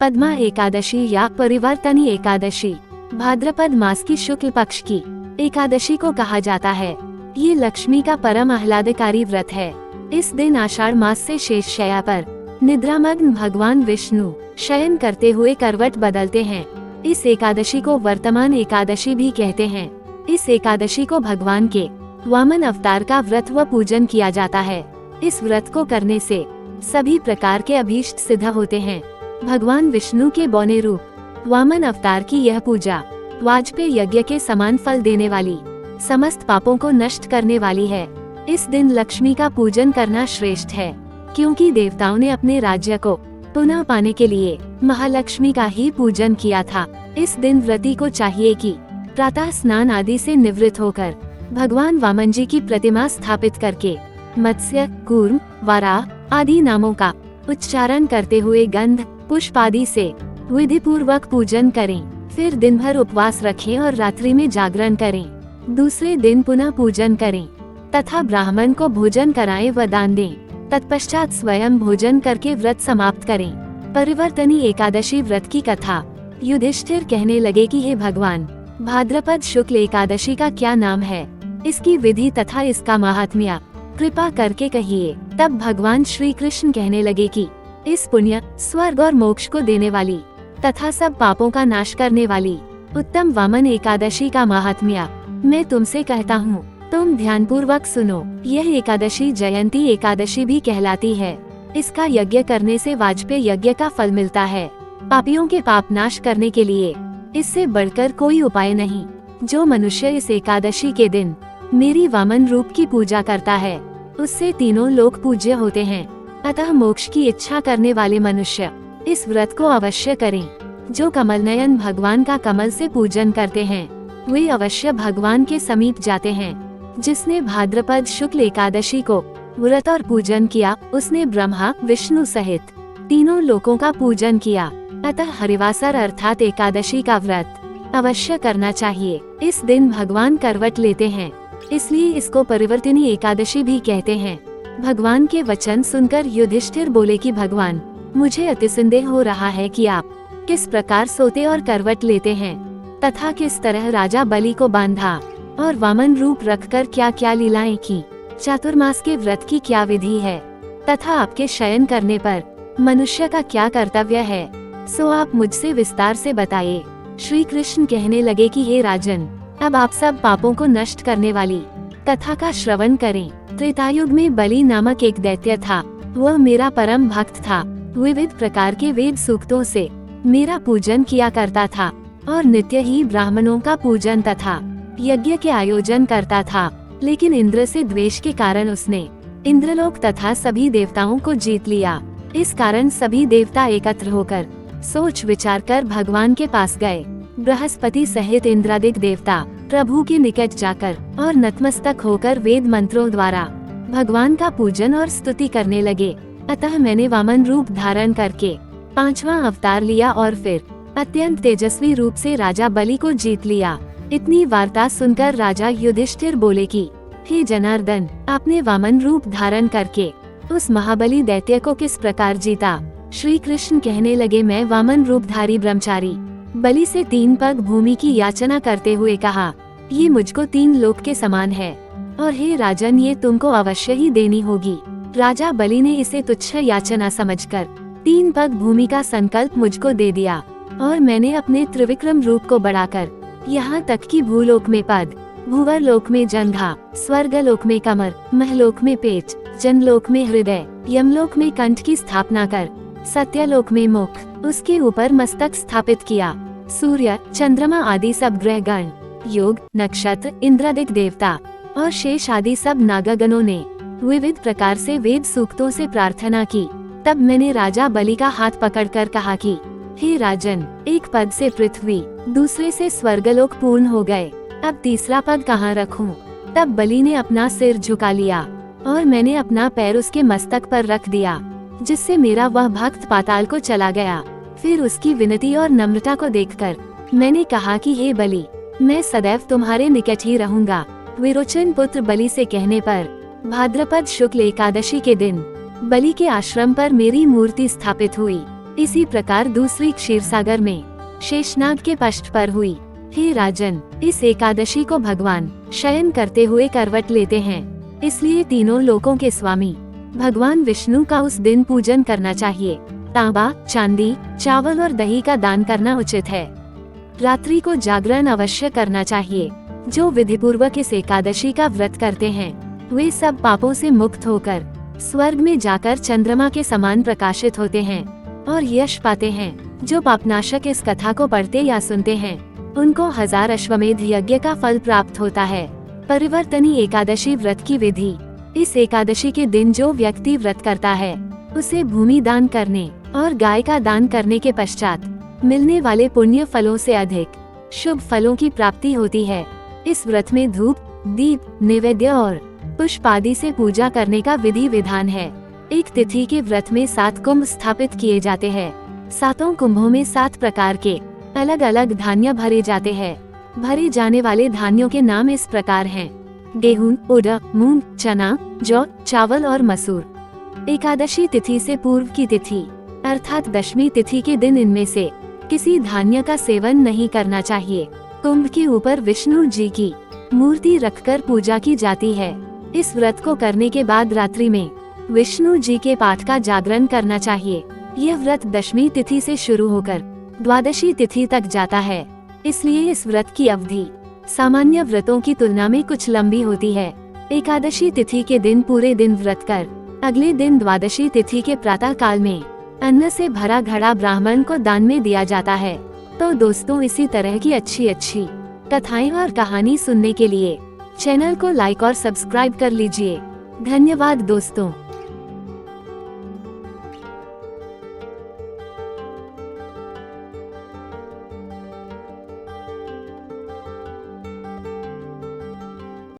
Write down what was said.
पद्मा एकादशी या परिवर्तनी एकादशी भाद्रपद मास की शुक्ल पक्ष की एकादशी को कहा जाता है। ये लक्ष्मी का परम आह्लादकारी व्रत है। इस दिन आषाढ़ मास से शेष शैया पर निद्रामग्न भगवान विष्णु शयन करते हुए करवट बदलते हैं। इस एकादशी को वर्तमान एकादशी भी कहते हैं। इस एकादशी को भगवान के वामन अवतार का व्रत व पूजन किया जाता है। इस व्रत को करने से सभी प्रकार के अभीष्ट सिद्ध होते हैं। भगवान विष्णु के बौने रूप वामन अवतार की यह पूजा वाजपेय यज्ञ के समान फल देने वाली, समस्त पापों को नष्ट करने वाली है। इस दिन लक्ष्मी का पूजन करना श्रेष्ठ है, क्योंकि देवताओं ने अपने राज्य को पुनः पाने के लिए महालक्ष्मी का ही पूजन किया था। इस दिन व्रती को चाहिए कि प्रातः स्नान आदि से निवृत्त होकर भगवान वामन जी की प्रतिमा स्थापित करके मत्स्य, कूर्म, वराह आदि नामों का उच्चारण करते हुए गंध पुष्प आदि से विधि पूर्वक पूजन करें। फिर दिन भर उपवास रखें और रात्रि में जागरण करें। दूसरे दिन पुनः पूजन करें तथा ब्राह्मण को भोजन कराएं व दान दें। तत्पश्चात स्वयं भोजन करके व्रत समाप्त करें। परिवर्तनी एकादशी व्रत की कथा। युधिष्ठिर कहने लगे कि हे भगवान, भाद्रपद शुक्ल एकादशी का क्या नाम है, इसकी विधि तथा इसका महात्म्य कृपा करके कहिए। तब भगवान श्री कृष्ण कहने लगे कि इस पुण्य, स्वर्ग और मोक्ष को देने वाली तथा सब पापों का नाश करने वाली उत्तम वामन एकादशी का महात्म्य मैं तुमसे कहता हूँ। तुम ध्यानपूर्वक सुनो। यह एकादशी जयंती एकादशी भी कहलाती है। इसका यज्ञ करने से वाजपेय यज्ञ का फल मिलता है। पापियों के पाप नाश करने के लिए इससे बढ़कर कोई उपाय नहीं। जो मनुष्य इस एकादशी के दिन मेरी वामन रूप की पूजा करता है, उससे तीनों लोक पूज्य होते हैं। अतः मोक्ष की इच्छा करने वाले मनुष्य इस व्रत को अवश्य करें। जो कमल नयन भगवान का कमल से पूजन करते हैं, वे अवश्य भगवान के समीप जाते हैं। जिसने भाद्रपद शुक्ल एकादशी को व्रत और पूजन किया, उसने ब्रह्मा विष्णु सहित तीनों लोकों का पूजन किया। अतः हरिवासर अर्थात एकादशी का व्रत अवश्य करना चाहिए। इस दिन भगवान करवट लेते हैं, इसलिए इसको परिवर्तनी एकादशी भी कहते हैं। भगवान के वचन सुनकर युधिष्ठिर बोले कि भगवान, मुझे अति संदेह हो रहा है कि आप किस प्रकार सोते और करवट लेते हैं तथा किस तरह राजा बलि को बांधा और वामन रूप रखकर क्या क्या लीलाएं की। चातुर्मास के व्रत की क्या विधि है तथा आपके शयन करने पर मनुष्य का क्या कर्तव्य है, सो आप मुझसे विस्तार से बताइए। श्री कृष्ण कहने लगे कि हे राजन, अब आप सब पापों को नष्ट करने वाली कथा का श्रवण करें। त्रेतायुग में बलि नामक एक दैत्य था। वह मेरा परम भक्त था। विविध प्रकार के वेद सूक्तों से मेरा पूजन किया करता था और नित्य ही ब्राह्मणों का पूजन तथा यज्ञ के आयोजन करता था। लेकिन इंद्र से द्वेष के कारण उसने इंद्रलोक तथा सभी देवताओं को जीत लिया। इस कारण सभी देवता एकत्र होकर सोच विचार कर भगवान के पास गए। बृहस्पति सहित इंद्रादिक देवता प्रभु के निकट जाकर और नतमस्तक होकर वेद मंत्रों द्वारा भगवान का पूजन और स्तुति करने लगे। अतः मैंने वामन रूप धारण करके 5वां अवतार लिया और फिर अत्यंत तेजस्वी रूप से राजा बलि को जीत लिया। इतनी वार्ता सुनकर राजा युधिष्ठिर बोले कि हे जनार्दन, आपने वामन रूप धारण करके उस महाबली दैत्य को किस प्रकार जीता। श्री कृष्ण कहने लगे, मैं वामन रूपधारी ब्रह्मचारी बलि से 3 पग भूमि की याचना करते हुए कहा, ये मुझको 3 लोक के समान है और हे राजन, ये तुमको अवश्य ही देनी होगी। राजा बलि ने इसे तुच्छ याचना समझकर 3 पग भूमि का संकल्प मुझको दे दिया और मैंने अपने त्रिविक्रम रूप को बढ़ाकर यहाँ तक कि भूलोक में पद, भूवर लोक में जंघा, स्वर्गलोक में कमर, महलोक में पेट, जनलोक में हृदय, यमलोक में कंठ की स्थापना कर सत्यलोक में मुख, उसके ऊपर मस्तक स्थापित किया। सूर्य, चंद्रमा आदि सब ग्रह गण, योग, नक्षत्र, इंद्रादिक देवता और शेष आदि सब नागगणों ने विविध प्रकार से वेद सूक्तों से प्रार्थना की। तब मैंने राजा बलि का हाथ पकड़कर कहा कि हे राजन, एक पद से पृथ्वी, दूसरे से स्वर्गलोक पूर्ण हो गए। अब तीसरा पद कहाँ रखूं? तब बलि ने अपना सिर झुका लिया और मैंने अपना पैर उसके मस्तक पर रख दिया, जिससे मेरा वह भक्त पाताल को चला गया। फिर उसकी विनती और नम्रता को देखकर मैंने कहा कि हे बलि, मैं सदैव तुम्हारे निकट ही रहूंगा। विरोचन पुत्र बलि से कहने पर भाद्रपद शुक्ल एकादशी के दिन बलि के आश्रम पर मेरी मूर्ति स्थापित हुई। इसी प्रकार दूसरी क्षीरसागर में शेषनाग के पष्ठ पर हुई। हे राजन, इस एकादशी को भगवान शयन करते हुए करवट लेते हैं, इसलिए तीनों लोकों के स्वामी भगवान विष्णु का उस दिन पूजन करना चाहिए। तांबा, चांदी, चावल और दही का दान करना उचित है। रात्रि को जागरण अवश्य करना चाहिए। जो विधिपूर्वक इस एकादशी का व्रत करते हैं वे सब पापों से मुक्त होकर स्वर्ग में जाकर चंद्रमा के समान प्रकाशित होते हैं और यश पाते हैं। जो पापनाशक इस कथा को पढ़ते या सुनते हैं उनको 1000 अश्वमेध यज्ञ का फल प्राप्त होता है। परिवर्तनी एकादशी व्रत की विधि। इस एकादशी के दिन जो व्यक्ति व्रत करता है उसे भूमि दान करने और गाय का दान करने के पश्चात मिलने वाले पुण्य फलों से अधिक शुभ फलों की प्राप्ति होती है। इस व्रत में धूप, दीप, नैवेद्य और पुष्प आदि से पूजा करने का विधि विधान है। एक तिथि के व्रत में 7 कुंभ स्थापित किए जाते हैं। 7 कुंभों में 7 प्रकार के अलग अलग धान्य भरे जाते हैं। भरे जाने वाले धान्यों के नाम इस प्रकार हैं: गेहूं, उड़द, मूंग, चना, जौ, चावल और मसूर। एकादशी तिथि से पूर्व की तिथि अर्थात दशमी तिथि के दिन इनमें से किसी धान्य का सेवन नहीं करना चाहिए। कुंभ के ऊपर विष्णु जी की मूर्ति रखकर पूजा की जाती है। इस व्रत को करने के बाद रात्रि में विष्णु जी के पाठ का जागरण करना चाहिए। यह व्रत दशमी तिथि से शुरू होकर द्वादशी तिथि तक जाता है, इसलिए इस व्रत की अवधि सामान्य व्रतों की तुलना में कुछ लंबी होती है। एकादशी तिथि के दिन पूरे दिन व्रत कर अगले दिन द्वादशी तिथि के प्रातः काल में अन्न से भरा घड़ा ब्राह्मण को दान में दिया जाता है। तो दोस्तों, इसी तरह की अच्छी कथाएं और कहानी सुनने के लिए चैनल को लाइक और सब्सक्राइब कर लीजिए। धन्यवाद दोस्तों।